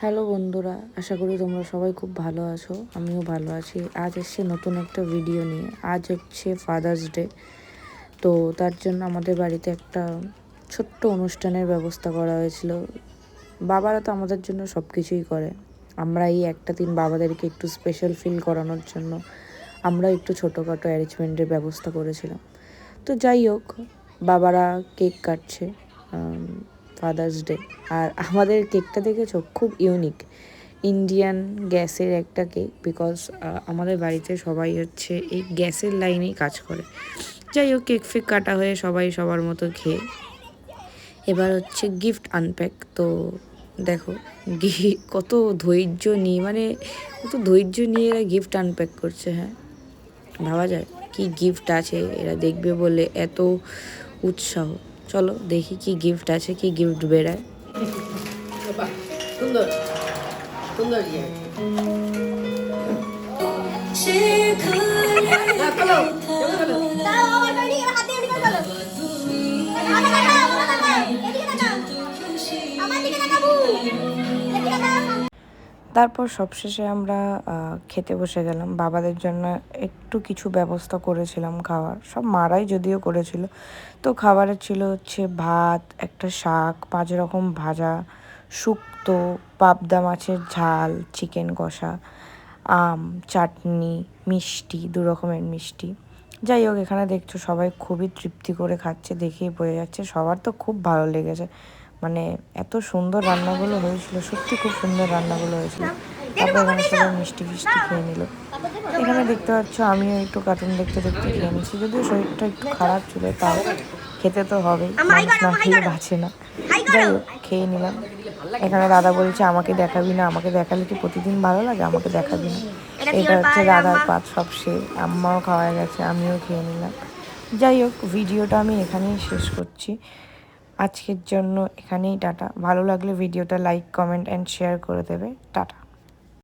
Hello বন্ধুরা, আশা করি তোমরা সবাই খুব ভালো আছো। আমিও ভালো আছি। আজ এসছে নতুন একটা ভিডিও নিয়ে। আজ হচ্ছে ফাদার্স ডে। তো তার জন্য আমাদের বাড়িতে একটা ছোট্ট অনুষ্ঠানের ব্যবস্থা করা হয়েছিল। বাবারা তো আমাদের জন্য সব কিছুই করে। আমরা এই একটা দিন বাবাদেরকে একটু স্পেশাল ফিল করানোর জন্য আমরা একটু ছোটোখাটো অ্যারেঞ্জমেন্টের ব্যবস্থা করেছিলাম। তো যাই হোক, বাবারা কেক কাটছে ফাদার্স ডে। আর আমাদের কেকটা দেখেছো, খুব ইউনিক ইন্ডিয়ান গ্যাসের একটা কেক। বিকজ আমাদের বাড়িতে সবাই হচ্ছে এই গ্যাসের লাইনেই কাজ করে। যাই হোক, কেক ফেক কাটা হয়ে সবাই সবার মতো খেয়ে এবার হচ্ছে গিফট আনপ্যাক। তো দেখো কত ধৈর্য নিয়ে, কত ধৈর্য নিয়ে এরা গিফট আনপ্যাক করছে। হ্যাঁ, ভাবা যায় কি গিফট আছে, এরা দেখবে বলে এত উৎসাহ। চলো দেখি কি গিফট আছে, কি গিফট বেরায়। সুন্দর সুন্দর তারপর সবশেষে আমরা খেতে বসে গেলাম। বাবাদের জন্য একটু কিছু ব্যবস্থা করেছিলাম খাওয়ার, সব মারাই যদিও করেছিল। তো খাবারে ছিল হচ্ছে ভাত, একটা শাক, 5 রকম ভাজা, শুক্তো, পাবদা মাছের ঝাল, চিকেন কষা, আম, চাটনি, মিষ্টি, 2 রকমের মিষ্টি। যাই হোক, এখানে দেখছো সবাই খুবই তৃপ্তি করে খাচ্ছে, দেখেই বোঝা যাচ্ছে সবার তো খুব ভালো লেগেছে। এত সুন্দর রান্নাগুলো হয়েছিল, সত্যি খুব সুন্দর রান্নাগুলো হয়েছিল। তারপর এখানে সবাই মিষ্টি ফিষ্টি খেয়ে নিল। এখানে দেখতে পাচ্ছ আমিও একটু কার্টুন দেখতে দেখতে খেয়ে নিচ্ছি, যদিও শরীরটা একটু খারাপ ছিল, তাও খেতে তো হবেই, মানুষ না খেয়ে বাঁচে না। যাই হোক, খেয়ে নিলাম। এখানে দাদা বলছে আমাকে দেখাবি না, আমাকে দেখালে কি প্রতিদিন ভালো লাগে, আমাকে দেখাবি না। এটা হচ্ছে দাদার পাত, সব শেষ। আম্মাও খাওয়া গেছে, আমিও খেয়ে নিলাম। যাই হোক, ভিডিওটা আমি এখানেই শেষ করছি। আজকের জন্য এখানেই টাটা। ভালো লাগলে ভিডিওটা লাইক, কমেন্ট অ্যান্ড শেয়ার করে দেবে। টাটা।